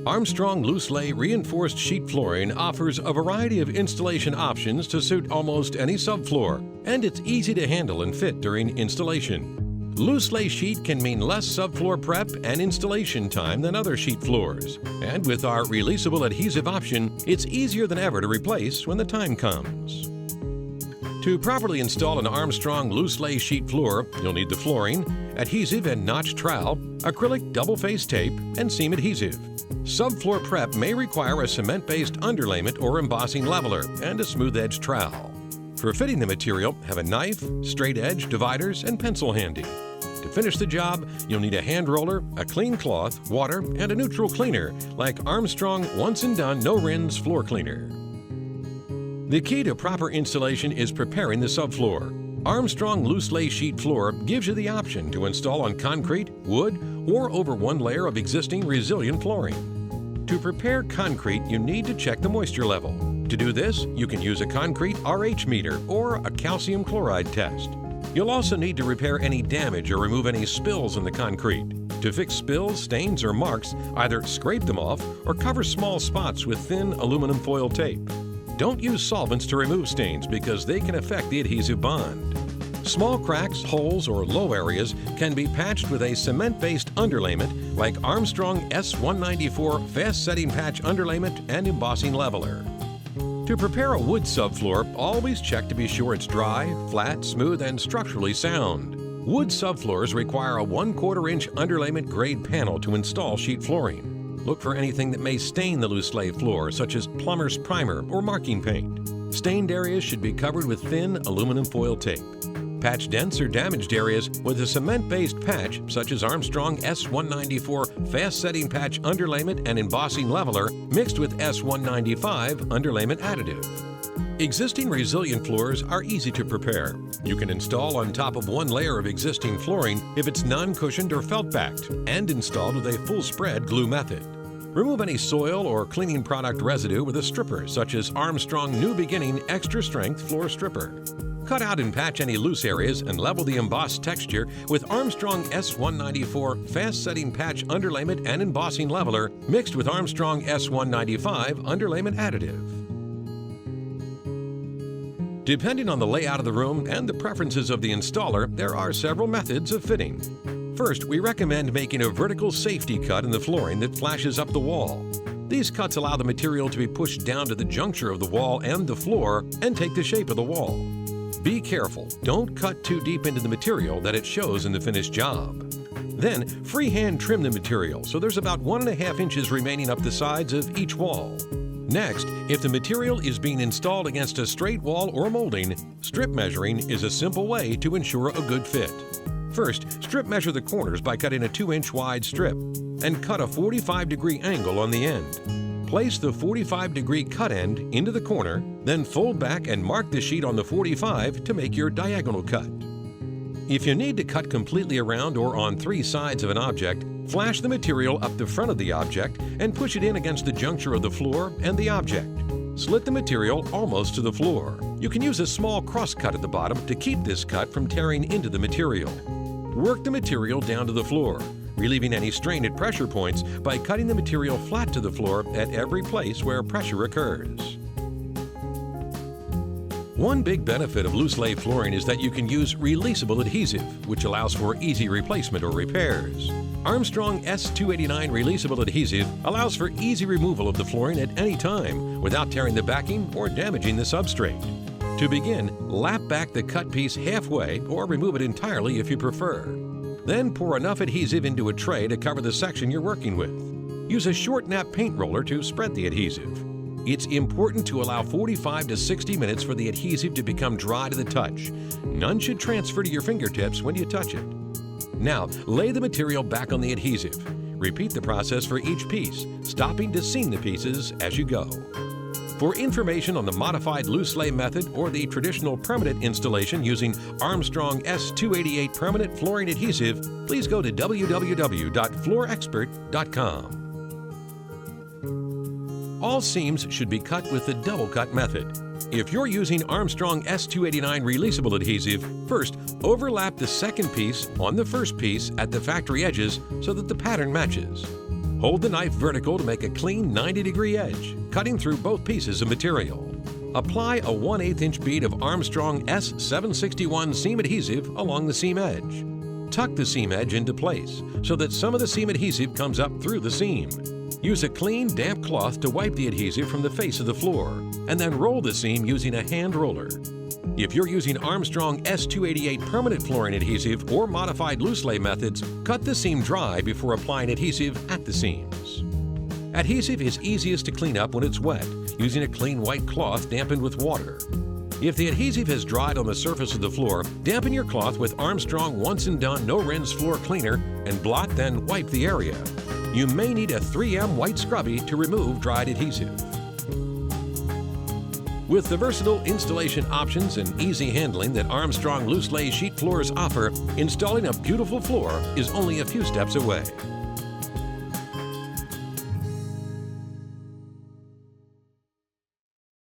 Armstrong Loose Lay Reinforced Sheet Flooring offers a variety of installation options to suit almost any subfloor, and it's easy to handle and fit during installation. Loose lay sheet can mean less subfloor prep and installation time than other sheet floors. And with our releasable adhesive option, it's easier than ever to replace when the time comes. To properly install an Armstrong loose lay sheet floor, you'll need the flooring, adhesive and notch trowel, acrylic double-face tape, and seam adhesive. Subfloor prep may require a cement-based underlayment or embossing leveler and a smooth-edge trowel. For fitting the material, have a knife, straight edge, dividers, and pencil handy. To finish the job, you'll need a hand roller, a clean cloth, water, and a neutral cleaner, like Armstrong Once and Done No Rinse Floor Cleaner. The key to proper installation is preparing the subfloor. Armstrong Loose Lay Sheet Floor gives you the option to install on concrete, wood, or over one layer of existing resilient flooring. To prepare concrete, you need to check the moisture level. To do this, you can use a concrete RH meter or a calcium chloride test. You'll also need to repair any damage or remove any spills in the concrete. To fix spills, stains, or marks, either scrape them off or cover small spots with thin aluminum foil tape. Don't use solvents to remove stains because they can affect the adhesive bond. Small cracks, holes, or low areas can be patched with a cement-based underlayment like Armstrong S194 Fast Setting Patch Underlayment and Embossing Leveler. To prepare a wood subfloor, always check to be sure it's dry, flat, smooth, and structurally sound. Wood subfloors require a 1/4 inch underlayment grade panel to install sheet flooring. Look for anything that may stain the loose lay floor, such as plumber's primer or marking paint. Stained areas should be covered with thin aluminum foil tape. Patch dense or damaged areas with a cement-based patch, such as Armstrong S194 Fast Setting Patch Underlayment and Embossing Leveler mixed with S195 Underlayment Additive. Existing resilient floors are easy to prepare. You can install on top of one layer of existing flooring if it's non-cushioned or felt-backed and installed with a full spread glue method. Remove any soil or cleaning product residue with a stripper such as Armstrong New Beginning Extra Strength Floor Stripper. Cut out and patch any loose areas and level the embossed texture with Armstrong S194 Fast Setting Patch Underlayment and Embossing Leveler mixed with Armstrong S195 Underlayment Additive. Depending on the layout of the room and the preferences of the installer, there are several methods of fitting. First, we recommend making a vertical safety cut in the flooring that flashes up the wall. These cuts allow the material to be pushed down to the juncture of the wall and the floor and take the shape of the wall. Be careful, don't cut too deep into the material that it shows in the finished job. Then, freehand trim the material so there's about 1.5 inches remaining up the sides of each wall. Next, if the material is being installed against a straight wall or molding, strip measuring is a simple way to ensure a good fit. First, strip measure the corners by cutting a 2-inch wide strip and cut a 45-degree angle on the end. Place the 45-degree cut end into the corner, then fold back and mark the sheet on the 45 to make your diagonal cut. If you need to cut completely around or on 3 sides of an object, flash the material up the front of the object and push it in against the juncture of the floor and the object. Slit the material almost to the floor. You can use a small cross cut at the bottom to keep this cut from tearing into the material. Work the material down to the floor, relieving any strain at pressure points by cutting the material flat to the floor at every place where pressure occurs. One big benefit of loose lay flooring is that you can use releasable adhesive, which allows for easy replacement or repairs. Armstrong S289 releasable adhesive allows for easy removal of the flooring at any time without tearing the backing or damaging the substrate. To begin, lap back the cut piece halfway or remove it entirely if you prefer. Then pour enough adhesive into a tray to cover the section you're working with. Use a short nap paint roller to spread the adhesive. It's important to allow 45 to 60 minutes for the adhesive to become dry to the touch. None should transfer to your fingertips when you touch it. Now, lay the material back on the adhesive. Repeat the process for each piece, stopping to seam the pieces as you go. For information on the modified loose lay method or the traditional permanent installation using Armstrong S288 permanent flooring adhesive, please go to www.floorexpert.com. All seams should be cut with the double cut method. If you're using Armstrong S289 releasable adhesive, first overlap the second piece on the first piece at the factory edges so that the pattern matches. Hold the knife vertical to make a clean 90-degree edge, cutting through both pieces of material. Apply a 1/8 inch bead of Armstrong S761 seam adhesive along the seam edge. Tuck the seam edge into place so that some of the seam adhesive comes up through the seam. Use a clean, damp cloth to wipe the adhesive from the face of the floor, and then roll the seam using a hand roller. If you're using Armstrong S288 permanent flooring adhesive or modified loose lay methods, cut the seam dry before applying adhesive at the seams. Adhesive is easiest to clean up when it's wet, using a clean white cloth dampened with water. If the adhesive has dried on the surface of the floor, dampen your cloth with Armstrong Once and Done No Rinse Floor Cleaner and blot, then wipe the area. You may need a 3M white scrubby to remove dried adhesive. With the versatile installation options and easy handling that Armstrong loose lay sheet floors offer, installing a beautiful floor is only a few steps away.